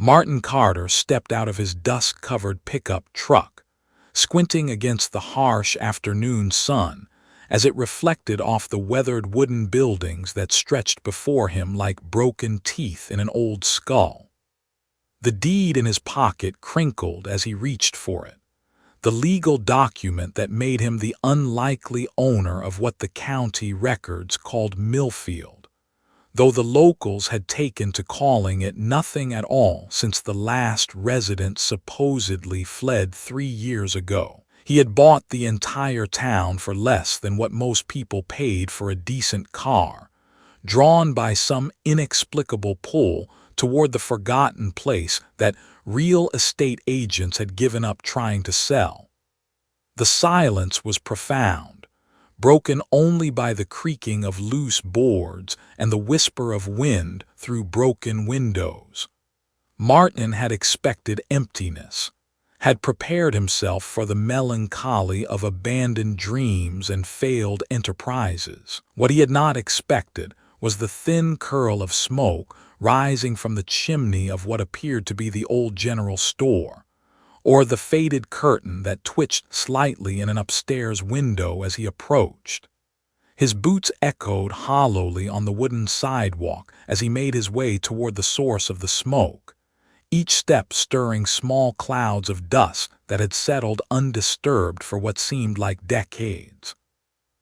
Martin Carter stepped out of his dust-covered pickup truck, squinting against the harsh afternoon sun as it reflected off the weathered wooden buildings that stretched before him like broken teeth in an old skull. The deed in his pocket crinkled as he reached for it, the legal document that made him the unlikely owner of what the county records called Millfield, though the locals had taken to calling it nothing at all since the last resident supposedly fled 3 years ago. He had bought the entire town for less than what most people paid for a decent car, drawn by some inexplicable pull toward the forgotten place that real estate agents had given up trying to sell. The silence was profound, broken only by the creaking of loose boards and the whisper of wind through broken windows. Martin had expected emptiness, had prepared himself for the melancholy of abandoned dreams and failed enterprises. What he had not expected was the thin curl of smoke rising from the chimney of what appeared to be the old general store, or the faded curtain that twitched slightly in an upstairs window as he approached. His boots echoed hollowly on the wooden sidewalk as he made his way toward the source of the smoke, each step stirring small clouds of dust that had settled undisturbed for what seemed like decades.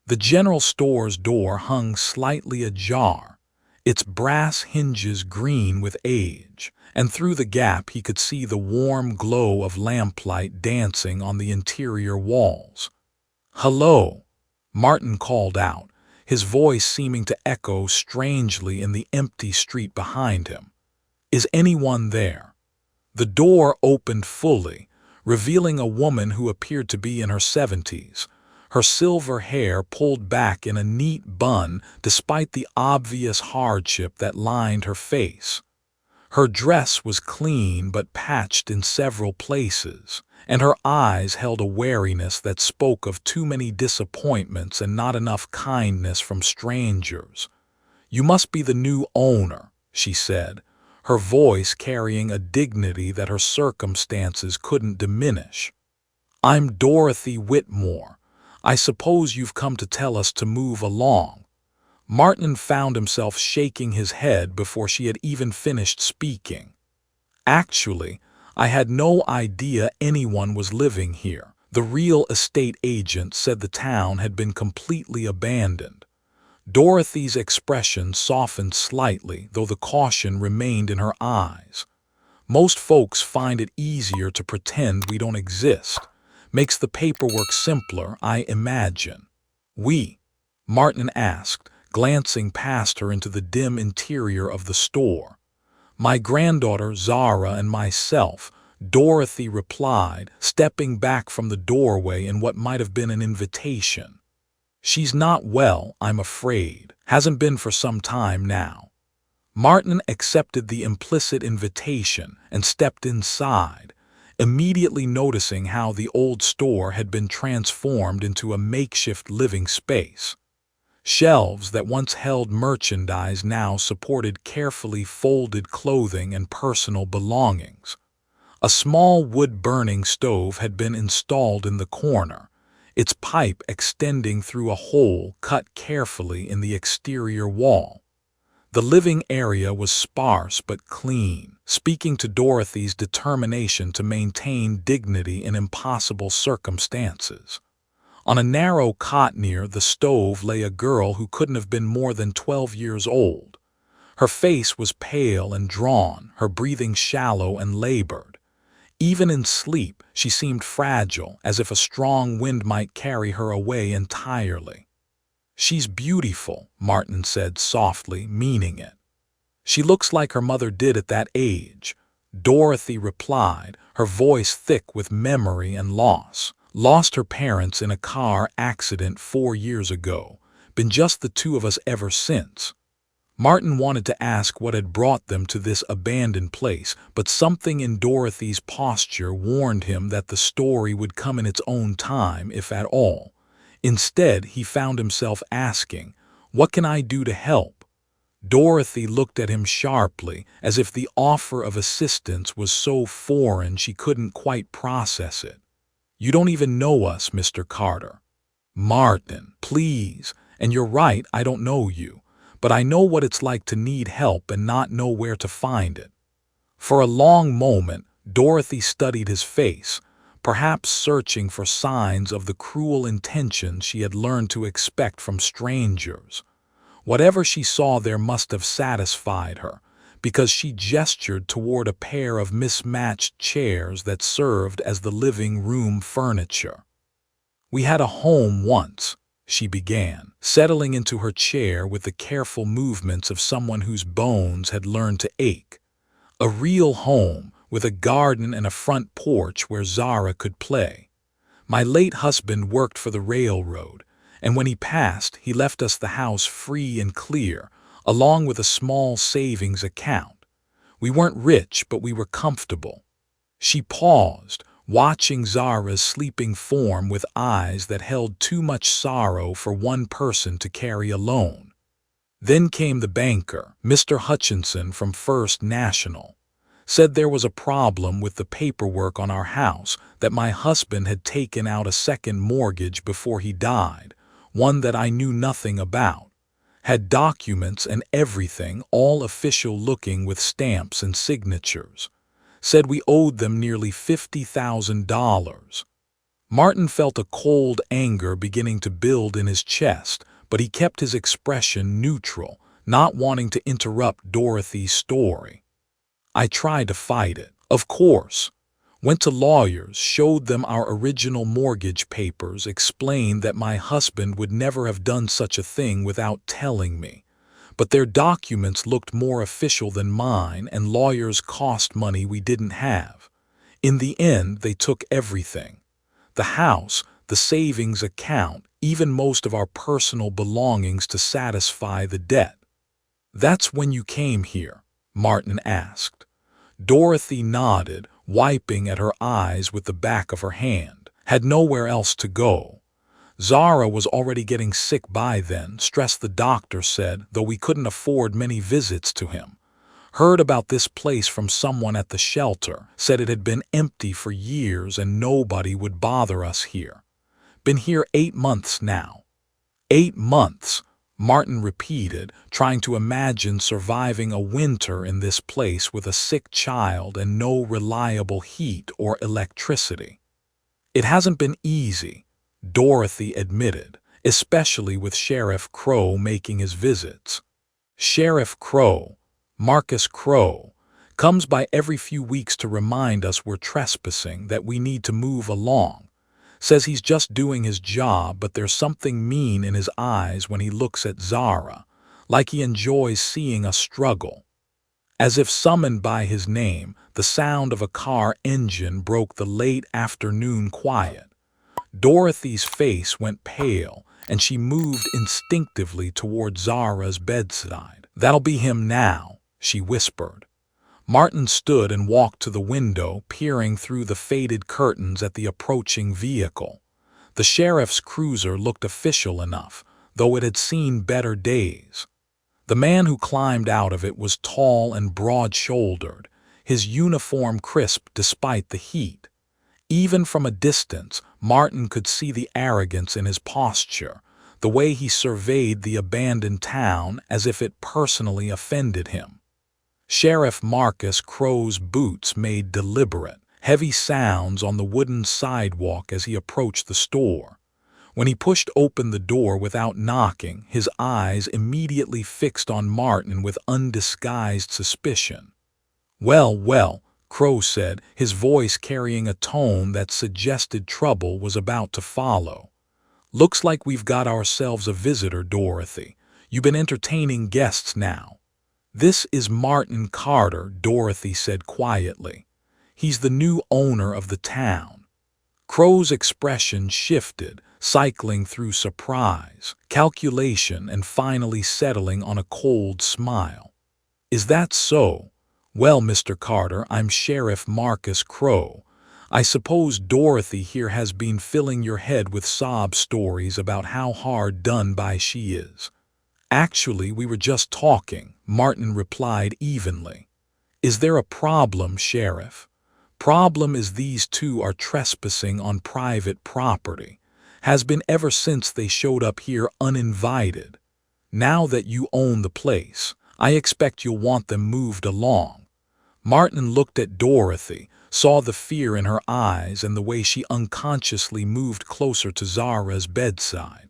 The general store's door hung slightly ajar, its brass hinges green with age, and through the gap he could see the warm glow of lamplight dancing on the interior walls. "Hello," Martin called out, his voice seeming to echo strangely in the empty street behind him. "Is anyone there?" The door opened fully, revealing a woman who appeared to be in her 70s, her silver hair pulled back in a neat bun despite the obvious hardship that lined her face. Her dress was clean but patched in several places, and her eyes held a wariness that spoke of too many disappointments and not enough kindness from strangers. "You must be the new owner," she said, her voice carrying a dignity that her circumstances couldn't diminish. "I'm Dorothy Whitmore. I suppose you've come to tell us to move along." Martin found himself shaking his head before she had even finished speaking. "Actually, I had no idea anyone was living here. The real estate agent said the town had been completely abandoned." Dorothy's expression softened slightly, though the caution remained in her eyes. "Most folks find it easier to pretend we don't exist. Makes the paperwork simpler, I imagine." "We?" Martin asked, glancing past her into the dim interior of the store. "My granddaughter Zara and myself," Dorothy replied, stepping back from the doorway in what might have been an invitation. "She's not well, I'm afraid. Hasn't been for some time now." Martin accepted the implicit invitation and stepped inside, immediately noticing how the old store had been transformed into a makeshift living space. Shelves that once held merchandise now supported carefully folded clothing and personal belongings. A small wood-burning stove had been installed in the corner, its pipe extending through a hole cut carefully in the exterior wall. The living area was sparse but clean, speaking to Dorothy's determination to maintain dignity in impossible circumstances. On a narrow cot near the stove lay a girl who couldn't have been more than 12 years old. Her face was pale and drawn, her breathing shallow and labored. Even in sleep, she seemed fragile, as if a strong wind might carry her away entirely. "She's beautiful," Martin said softly, meaning it. "She looks like her mother did at that age," Dorothy replied, her voice thick with memory and loss. "Lost her parents in a car accident 4 years ago. Been just the two of us ever since." Martin wanted to ask what had brought them to this abandoned place, but something in Dorothy's posture warned him that the story would come in its own time, if at all. Instead, he found himself asking, "What can I do to help?" Dorothy looked at him sharply, as if the offer of assistance was so foreign she couldn't quite process it. "You don't even know us, Mr. Carter." "Martin, please. And you're right, I don't know you. But I know what it's like to need help and not know where to find it." For a long moment, Dorothy studied his face, perhaps searching for signs of the cruel intentions she had learned to expect from strangers. Whatever she saw there must have satisfied her, because she gestured toward a pair of mismatched chairs that served as the living room furniture. "We had a home once," she began, settling into her chair with the careful movements of someone whose bones had learned to ache. "A real home, with a garden and a front porch where Zara could play. My late husband worked for the railroad, and when he passed, he left us the house free and clear, along with a small savings account. We weren't rich, but we were comfortable." She paused, watching Zara's sleeping form with eyes that held too much sorrow for one person to carry alone. Then came the banker, Mr. Hutchinson from First National. Said there was a problem with the paperwork on our house, that my husband had taken out a second mortgage before he died, one that I knew nothing about. Had documents and everything, all official looking with stamps and signatures. Said we owed them nearly $50,000. Martin felt a cold anger beginning to build in his chest, but he kept his expression neutral, not wanting to interrupt Dorothy's story. "I tried to fight it, of course. Went to lawyers, showed them our original mortgage papers, explained that my husband would never have done such a thing without telling me. But their documents looked more official than mine, and lawyers cost money we didn't have. In the end, they took everything. The house, the savings account, even most of our personal belongings to satisfy the debt." "That's when you came here?" Martin asked. Dorothy nodded, wiping at her eyes with the back of her hand. "Had nowhere else to go. Zara was already getting sick by then, stress the doctor said, though we couldn't afford many visits to him. Heard about this place from someone at the shelter, said it had been empty for years and nobody would bother us here. Been here 8 months now." "8 months," Martin repeated, trying to imagine surviving a winter in this place with a sick child and no reliable heat or electricity. "It hasn't been easy," Dorothy admitted, especially with Sheriff Crow making his visits. "Sheriff Crow, Marcus Crow, comes by every few weeks to remind us we're trespassing, that we need to move along. Says he's just doing his job, but there's something mean in his eyes when he looks at Zara, like he enjoys seeing us struggle." As if summoned by his name, the sound of a car engine broke the late afternoon quiet. Dorothy's face went pale, and she moved instinctively toward Zara's bedside. "That'll be him now," she whispered. Martin stood and walked to the window, peering through the faded curtains at the approaching vehicle. The sheriff's cruiser looked official enough, though it had seen better days. The man who climbed out of it was tall and broad-shouldered, his uniform crisp despite the heat. Even from a distance, Martin could see the arrogance in his posture, the way he surveyed the abandoned town as if it personally offended him. Sheriff Marcus Crow's boots made deliberate, heavy sounds on the wooden sidewalk as he approached the store. When he pushed open the door without knocking, his eyes immediately fixed on Martin with undisguised suspicion. "Well, well," Crow said, his voice carrying a tone that suggested trouble was about to follow. "Looks like we've got ourselves a visitor, Dorothy. You've been entertaining guests now." "This is Martin Carter," Dorothy said quietly. "He's the new owner of the town." Crow's expression shifted, cycling through surprise, calculation, and finally settling on a cold smile. "Is that so? Well, Mr. Carter, I'm Sheriff Marcus Crow. I suppose Dorothy here has been filling your head with sob stories about how hard done by she is." Actually, we were just talking, Martin replied evenly. Is there a problem, Sheriff? Problem is these two are trespassing on private property. Has been ever since they showed up here uninvited. Now that you own the place, I expect you'll want them moved along. Martin looked at Dorothy, saw the fear in her eyes and the way she unconsciously moved closer to Zara's bedside.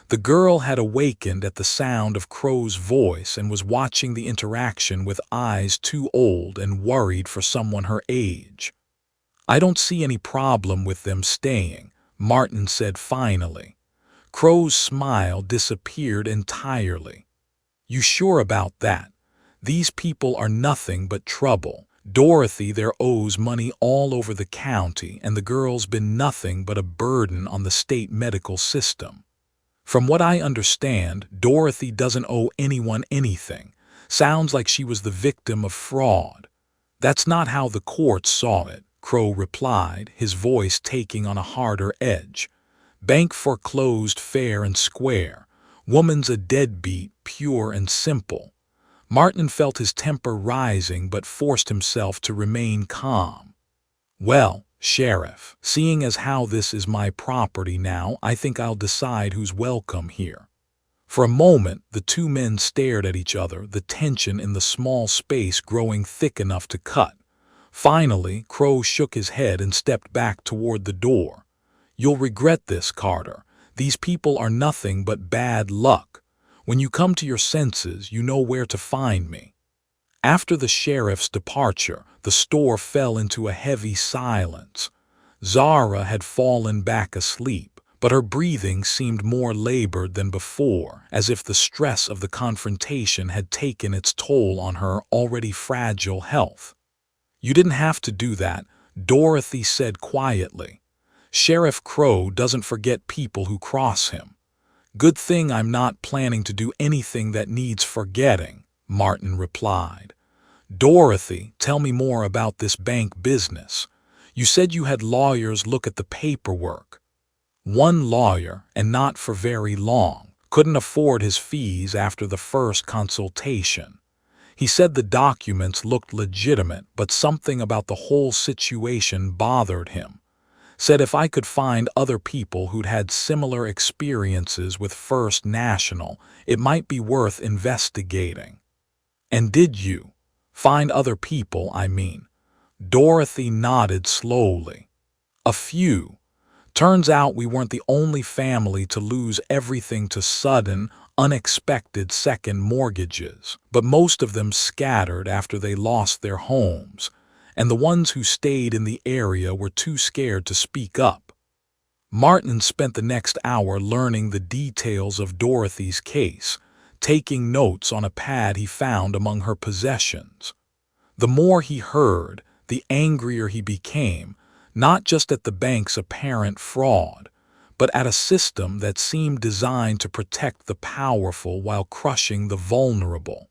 The girl had awakened at the sound of Crow's voice and was watching the interaction with eyes too old and worried for someone her age. I don't see any problem with them staying, Martin said finally. Crow's smile disappeared entirely. You sure about that? These people are nothing but trouble. Dorothy there owes money all over the county, and the girl's been nothing but a burden on the state medical system. From what I understand, Dorothy doesn't owe anyone anything. Sounds like she was the victim of fraud. That's not how the court saw it, Crow replied, his voice taking on a harder edge. Bank foreclosed fair and square. Woman's a deadbeat, pure and simple. Martin felt his temper rising but forced himself to remain calm. Well, Sheriff, seeing as how this is my property now, I think I'll decide who's welcome here. For a moment, the two men stared at each other, the tension in the small space growing thick enough to cut. Finally, Crow shook his head and stepped back toward the door. You'll regret this, Carter. These people are nothing but bad luck. When you come to your senses, you know where to find me. After the sheriff's departure, the store fell into a heavy silence. Zara had fallen back asleep, but her breathing seemed more labored than before, as if the stress of the confrontation had taken its toll on her already fragile health. You didn't have to do that, Dorothy said quietly. Sheriff Crow doesn't forget people who cross him. Good thing I'm not planning to do anything that needs forgetting, Martin replied. Dorothy, tell me more about this bank business. You said you had lawyers look at the paperwork. One lawyer, and not for very long, couldn't afford his fees after the first consultation. He said the documents looked legitimate, but something about the whole situation bothered him. Said if I could find other people who'd had similar experiences with First National, it might be worth investigating. And did you? Find other people, I mean. Dorothy nodded slowly. A few. Turns out we weren't the only family to lose everything to sudden, unexpected second mortgages, but most of them scattered after they lost their homes, and the ones who stayed in the area were too scared to speak up. Martin spent the next hour learning the details of Dorothy's case, taking notes on a pad he found among her possessions. The more he heard, the angrier he became, not just at the bank's apparent fraud, but at a system that seemed designed to protect the powerful while crushing the vulnerable.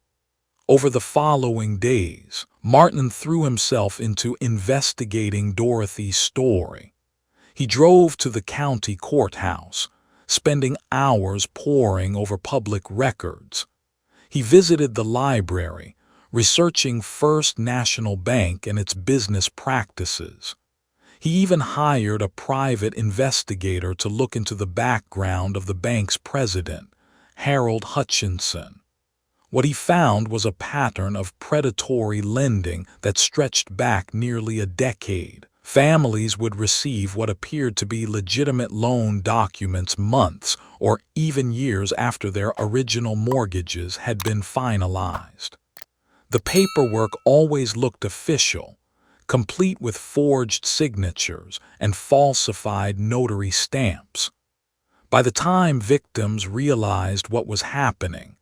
Over the following days, Martin threw himself into investigating Dorothy's story. He drove to the county courthouse, spending hours poring over public records. He visited the library, researching First National Bank and its business practices. He even hired a private investigator to look into the background of the bank's president, Harold Hutchinson. What he found was a pattern of predatory lending that stretched back nearly a decade. Families would receive what appeared to be legitimate loan documents months or even years after their original mortgages had been finalized. The paperwork always looked official, complete with forged signatures and falsified notary stamps. By the time victims realized what was happening,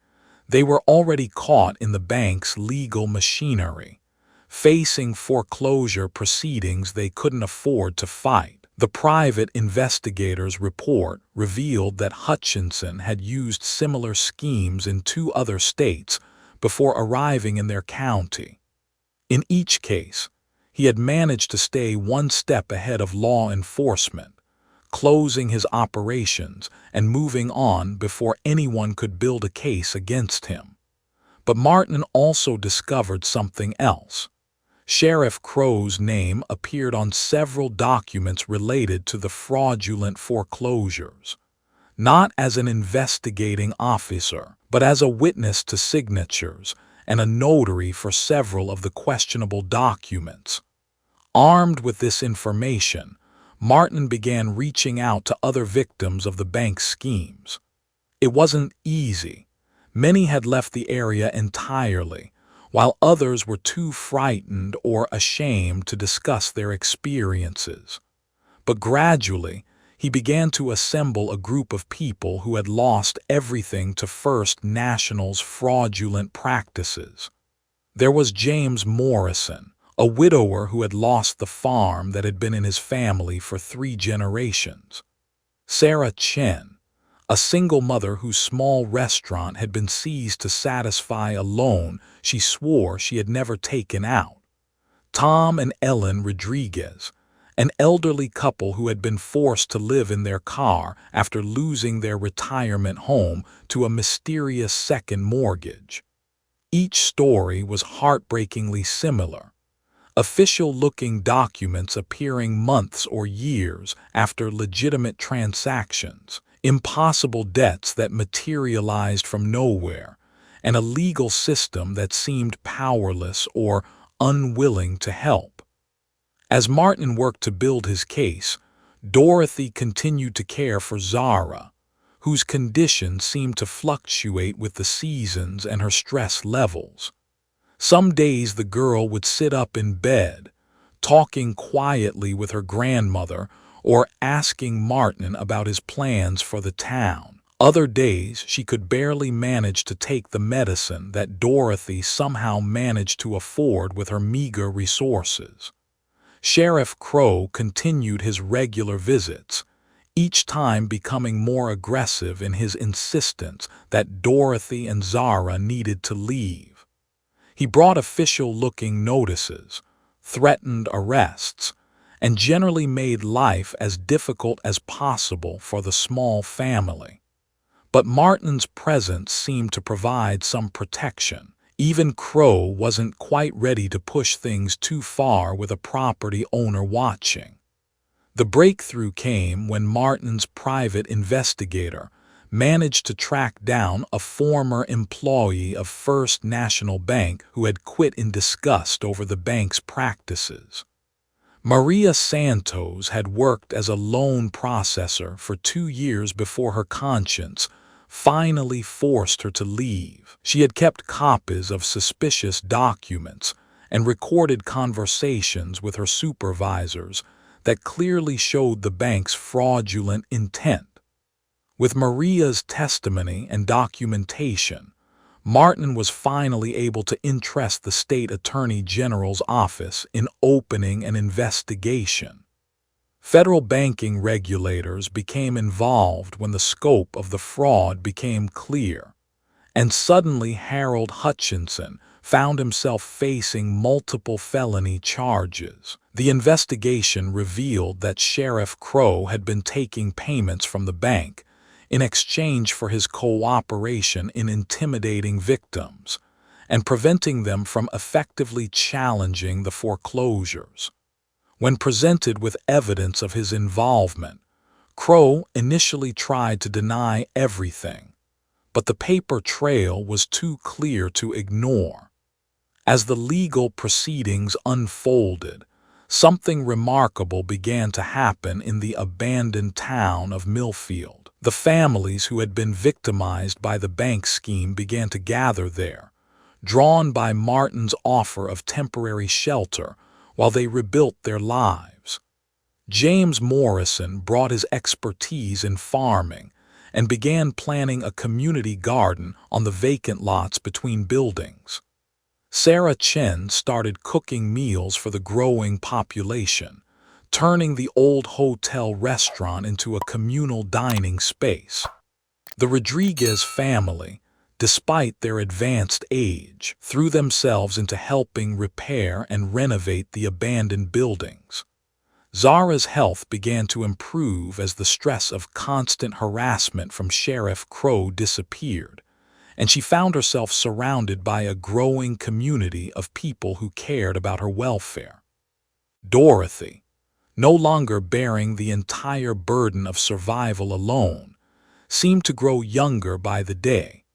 they were already caught in the bank's legal machinery, facing foreclosure proceedings they couldn't afford to fight. The private investigator's report revealed that Hutchinson had used similar schemes in 2 other states before arriving in their county. In each case, he had managed to stay one step ahead of law enforcement, closing his operations and moving on before anyone could build a case against him. But Martin also discovered something else. Sheriff Crow's name appeared on several documents related to the fraudulent foreclosures, not as an investigating officer, but as a witness to signatures and a notary for several of the questionable documents. Armed with this information, Martin began reaching out to other victims of the bank's schemes. It wasn't easy. Many had left the area entirely, while others were too frightened or ashamed to discuss their experiences. But gradually, he began to assemble a group of people who had lost everything to First National's fraudulent practices. There was James Morrison, a widower who had lost the farm that had been in his family for 3 generations. Sarah Chen, a single mother whose small restaurant had been seized to satisfy a loan she swore she had never taken out. Tom and Ellen Rodriguez, an elderly couple who had been forced to live in their car after losing their retirement home to a mysterious second mortgage. Each story was heartbreakingly similar. Official-looking documents appearing months or years after legitimate transactions, impossible debts that materialized from nowhere, and a legal system that seemed powerless or unwilling to help. As Martin worked to build his case, Dorothy continued to care for Zara, whose condition seemed to fluctuate with the seasons and her stress levels. Some days the girl would sit up in bed, talking quietly with her grandmother or asking Martin about his plans for the town. Other days she could barely manage to take the medicine that Dorothy somehow managed to afford with her meager resources. Sheriff Crow continued his regular visits, each time becoming more aggressive in his insistence that Dorothy and Zara needed to leave. He brought official-looking notices, threatened arrests, and generally made life as difficult as possible for the small family. But Martin's presence seemed to provide some protection. Even Crow wasn't quite ready to push things too far with a property owner watching. The breakthrough came when Martin's private investigator managed to track down a former employee of First National Bank who had quit in disgust over the bank's practices. Maria Santos had worked as a loan processor for 2 years before her conscience finally forced her to leave. She had kept copies of suspicious documents and recorded conversations with her supervisors that clearly showed the bank's fraudulent intent. With Maria's testimony and documentation, Martin was finally able to interest the state attorney general's office in opening an investigation. Federal banking regulators became involved when the scope of the fraud became clear, and suddenly Harold Hutchinson found himself facing multiple felony charges. The investigation revealed that Sheriff Crow had been taking payments from the bank in exchange for his cooperation in intimidating victims and preventing them from effectively challenging the foreclosures. When presented with evidence of his involvement, Crow initially tried to deny everything, but the paper trail was too clear to ignore. As the legal proceedings unfolded, something remarkable began to happen in the abandoned town of Millfield. The families who had been victimized by the bank scheme began to gather there, drawn by Martin's offer of temporary shelter while they rebuilt their lives. James Morrison brought his expertise in farming and began planning a community garden on the vacant lots between buildings. Sarah Chen started cooking meals for the growing population, turning the old hotel restaurant into a communal dining space. The Rodriguez family, despite their advanced age, threw themselves into helping repair and renovate the abandoned buildings. Zara's health began to improve as the stress of constant harassment from Sheriff Crow disappeared, and she found herself surrounded by a growing community of people who cared about her welfare. Dorothy, no longer bearing the entire burden of survival alone, seemed to grow younger by the day,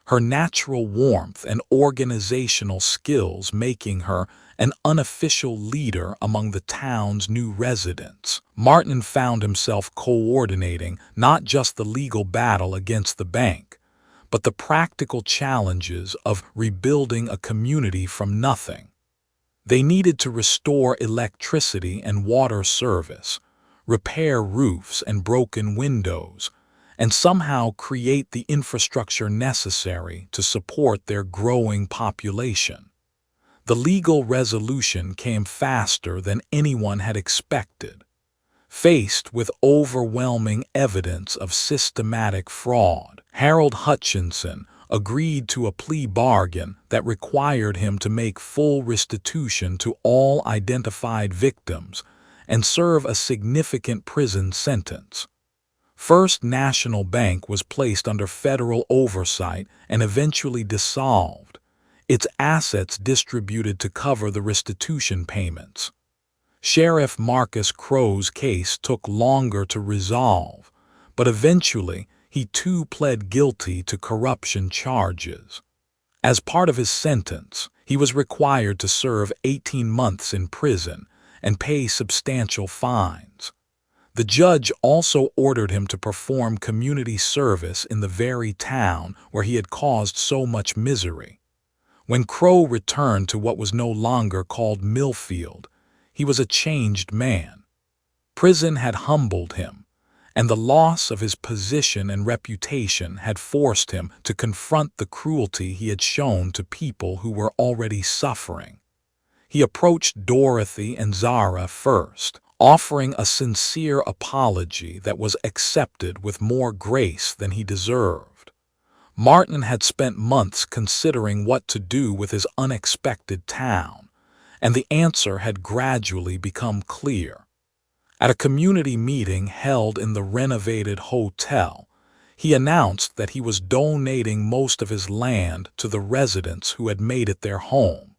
her natural warmth and organizational skills making her an unofficial leader among the town's new residents. Martin found himself coordinating not just the legal battle against the bank, but the practical challenges of rebuilding a community from nothing. They needed to restore electricity and water service, repair roofs and broken windows, and somehow create the infrastructure necessary to support their growing population. The legal resolution came faster than anyone had expected. Faced with overwhelming evidence of systematic fraud, Harold Hutchinson agreed to a plea bargain that required him to make full restitution to all identified victims and serve a significant prison sentence. First National Bank was placed under federal oversight and eventually dissolved, its assets distributed to cover the restitution payments. Sheriff Marcus Crow's case took longer to resolve, but eventually he too pled guilty to corruption charges. As part of his sentence, he was required to serve 18 months in prison and pay substantial fines. The judge also ordered him to perform community service in the very town where he had caused so much misery. When Crow returned to what was no longer called Millfield, he was a changed man. Prison had humbled him, and the loss of his position and reputation had forced him to confront the cruelty he had shown to people who were already suffering. He approached Dorothy and Zara first, offering a sincere apology that was accepted with more grace than he deserved. Martin had spent months considering what to do with his unexpected town, and the answer had gradually become clear. At a community meeting held in the renovated hotel, he announced that he was donating most of his land to the residents who had made it their home.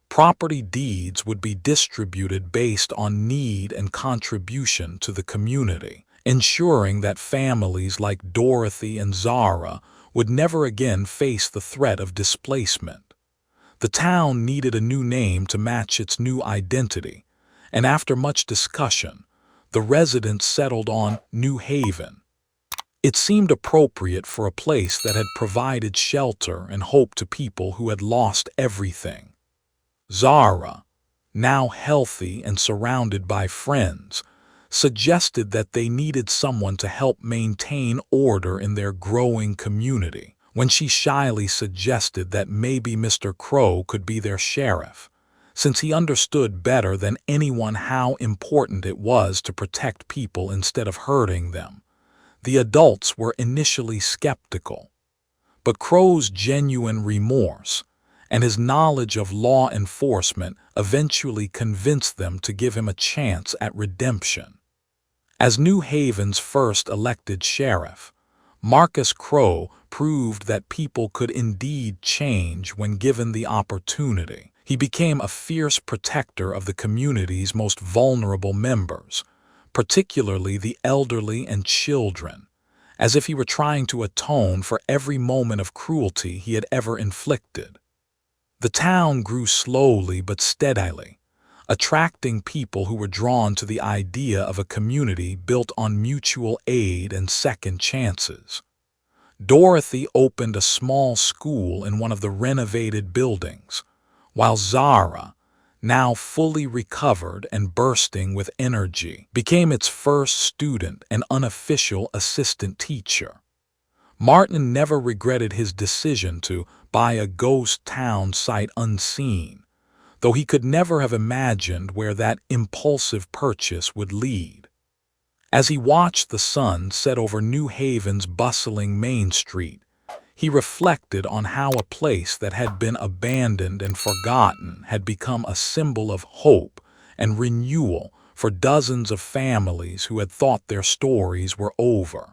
Property deeds would be distributed based on need and contribution to the community, ensuring that families like Dorothy and Zara would never again face the threat of displacement. The town needed a new name to match its new identity, and after much discussion, the residents settled on New Haven. It seemed appropriate for a place that had provided shelter and hope to people who had lost everything. Zara, now healthy and surrounded by friends, suggested that they needed someone to help maintain order in their growing community. When she shyly suggested that maybe Mr. Crow could be their sheriff, since he understood better than anyone how important it was to protect people instead of hurting them, the adults were initially skeptical. But Crow's genuine remorse and his knowledge of law enforcement eventually convinced them to give him a chance at redemption. As New Haven's first elected sheriff, Marcus Crow proved that people could indeed change when given the opportunity. He became a fierce protector of the community's most vulnerable members, particularly the elderly and children, as if he were trying to atone for every moment of cruelty he had ever inflicted. The town grew slowly but steadily, attracting people who were drawn to the idea of a community built on mutual aid and second chances. Dorothy opened a small school in one of the renovated buildings, while Zara, now fully recovered and bursting with energy, became its first student and unofficial assistant teacher. Martin never regretted his decision to buy a ghost town sight unseen, though he could never have imagined where that impulsive purchase would lead. As he watched the sun set over New Haven's bustling Main Street, he reflected on how a place that had been abandoned and forgotten had become a symbol of hope and renewal for dozens of families who had thought their stories were over.